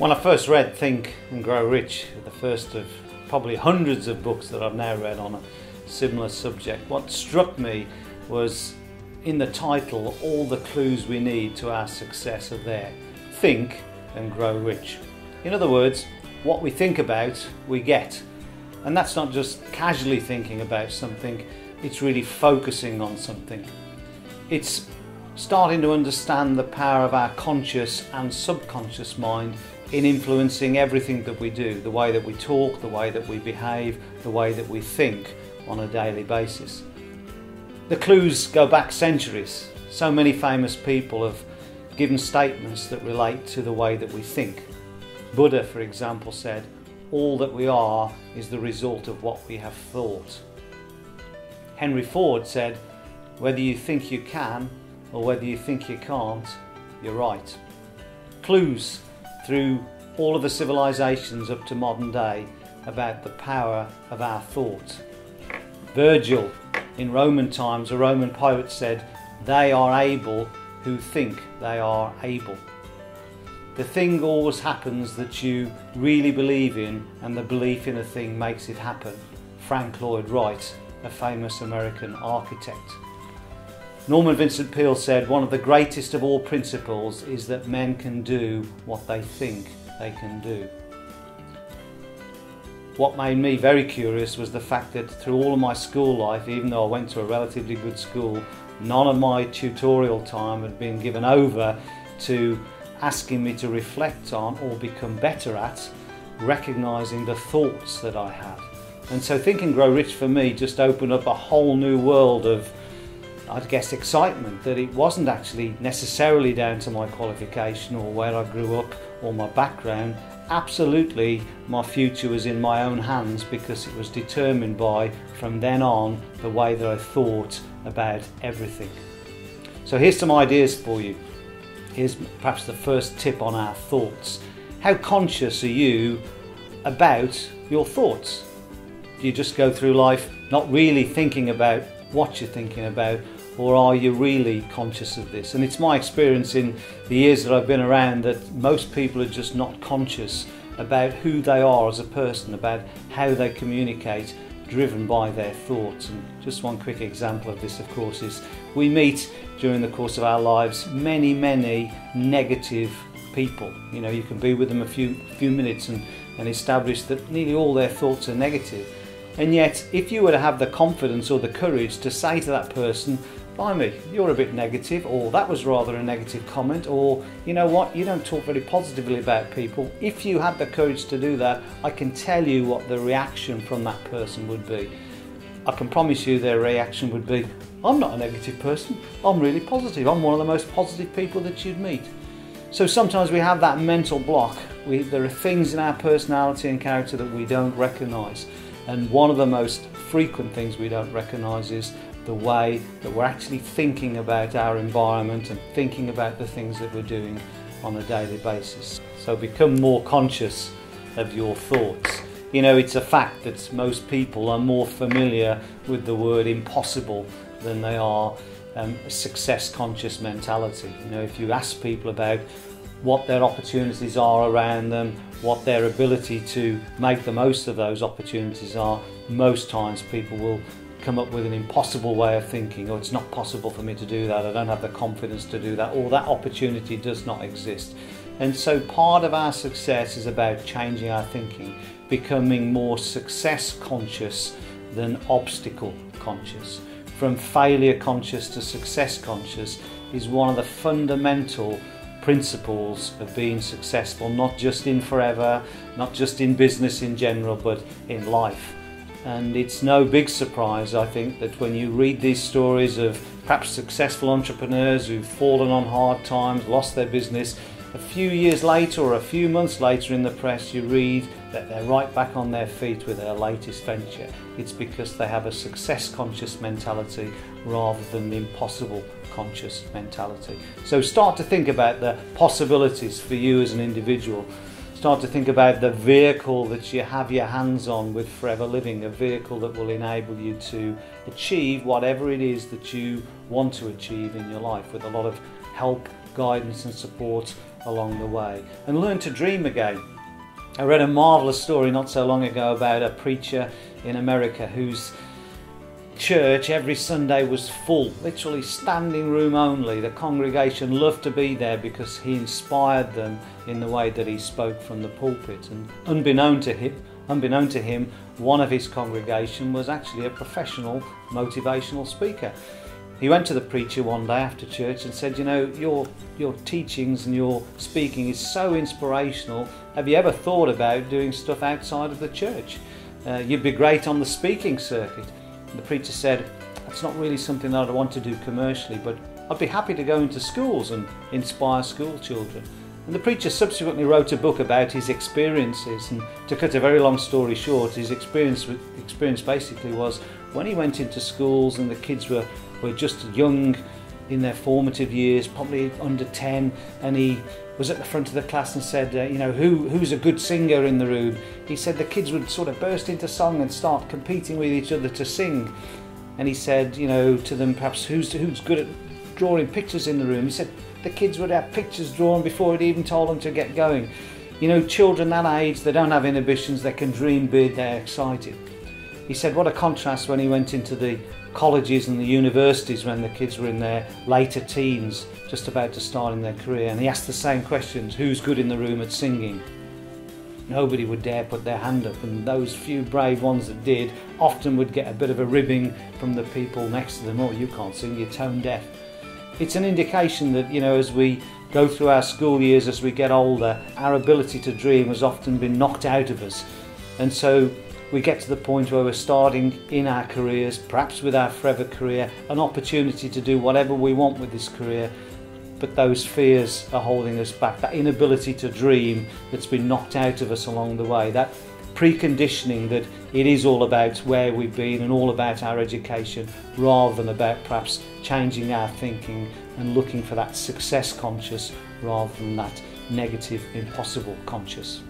When I first read Think and Grow Rich, the first of probably hundreds of books that I've now read on a similar subject, what struck me was in the title, all the clues we need to our success are there. Think and grow rich. In other words, what we think about, we get. And that's not just casually thinking about something, it's really focusing on something. It's starting to understand the power of our conscious and subconscious mind in influencing everything that we do, the way that we talk, the way that we behave, the way that we think on a daily basis. The clues go back centuries. So many famous people have given statements that relate to the way that we think. Buddha, for example, said, "All that we are is the result of what we have thought." Henry Ford said, "Whether you think you can or whether you think you can't, you're right." Clues through all of the civilizations up to modern day about the power of our thought. Virgil, in Roman times, a Roman poet said, "They are able who think they are able." The thing always happens that you really believe in, and the belief in a thing makes it happen. Frank Lloyd Wright, a famous American architect. Norman Vincent Peale said, "One of the greatest of all principles is that men can do what they think they can do." What made me very curious was the fact that through all of my school life, even though I went to a relatively good school, none of my tutorial time had been given over to asking me to reflect on or become better at recognising the thoughts that I had. And so Think and Grow Rich for me just opened up a whole new world of, I guess, excitement, that it wasn't actually necessarily down to my qualification or where I grew up or my background. Absolutely, my future was in my own hands because it was determined by, from then on, the way that I thought about everything. So here's some ideas for you. Here's perhaps the first tip on our thoughts. How conscious are you about your thoughts? Do you just go through life not really thinking about what you're thinking about, or are you really conscious of this? And it's my experience in the years that I've been around that most people are just not conscious about who they are as a person, about how they communicate, driven by their thoughts. And just one quick example of this, of course, is we meet during the course of our lives many negative people. You know, you can be with them a few minutes and establish that nearly all their thoughts are negative. And yet, if you were to have the confidence or the courage to say to that person, "Blimey, you're a bit negative," or "That was rather a negative comment," or "You know what, you don't talk very positively about people," if you had the courage to do that, I can tell you what the reaction from that person would be. I can promise you their reaction would be, "I'm not a negative person, I'm really positive, I'm one of the most positive people that you'd meet." So sometimes we have that mental block. There are things in our personality and character that we don't recognise. And one of the most frequent things we don't recognise is the way that we're actually thinking about our environment and thinking about the things that we're doing on a daily basis. So become more conscious of your thoughts. You know, it's a fact that most people are more familiar with the word impossible than they are a success conscious mentality. You know, if you ask people about what their opportunities are around them, what their ability to make the most of those opportunities are, most times people will come up with an impossible way of thinking. "Oh, it's not possible for me to do that, I don't have the confidence to do that," or "that opportunity does not exist." And so part of our success is about changing our thinking, becoming more success conscious than obstacle conscious. From failure conscious to success conscious is one of the fundamental principles of being successful, not just in forever, not just in business in general, but in life. And it's no big surprise, I think, that when you read these stories of perhaps successful entrepreneurs who've fallen on hard times, lost their business, a few years later or a few months later in the press you read that they're right back on their feet with their latest venture. It's because they have a success conscious mentality rather than the impossible conscious mentality. So start to think about the possibilities for you as an individual. Start to think about the vehicle that you have your hands on with Forever Living, a vehicle that will enable you to achieve whatever it is that you want to achieve in your life, with a lot of help, guidance and support along the way, and learn to dream again. I read a marvellous story not so long ago about a preacher in America whose church every Sunday was full, literally standing room only. The congregation loved to be there because he inspired them in the way that he spoke from the pulpit. And unbeknown to him, one of his congregation was actually a professional motivational speaker. He went to the preacher one day after church and said, you know, your teachings and your speaking is so inspirational. Have you ever thought about doing stuff outside of the church? You'd be great on the speaking circuit. And the preacher said, that's not really something that I want to do commercially, but I'd be happy to go into schools and inspire school children. And the preacher subsequently wrote a book about his experiences, and to cut a very long story short, his experience basically was when he went into schools and the kids were just young in their formative years, probably under 10, and he was at the front of the class and said, you know, who's a good singer in the room? He said the kids would sort of burst into song and start competing with each other to sing. And he said, you know, to them, perhaps who's good at drawing pictures in the room? He said the kids would have pictures drawn before it even told them to get going. You know, children that age, they don't have inhibitions, they can dream big, they're excited. He said what a contrast when he went into the colleges and the universities when the kids were in their later teens, just about to start in their career, and he asked the same questions: who's good in the room at singing? Nobody would dare put their hand up, and those few brave ones that did often would get a bit of a ribbing from the people next to them. Oh, you can't sing, you're tone deaf. It's an indication that, you know, as we go through our school years, as we get older, our ability to dream has often been knocked out of us, and so we get to the point where we're starting in our careers, perhaps with our forever career, an opportunity to do whatever we want with this career, but those fears are holding us back, that inability to dream that's been knocked out of us along the way, that preconditioning that it is all about where we've been and all about our education, rather than about perhaps changing our thinking and looking for that success conscious rather than that negative impossible conscious.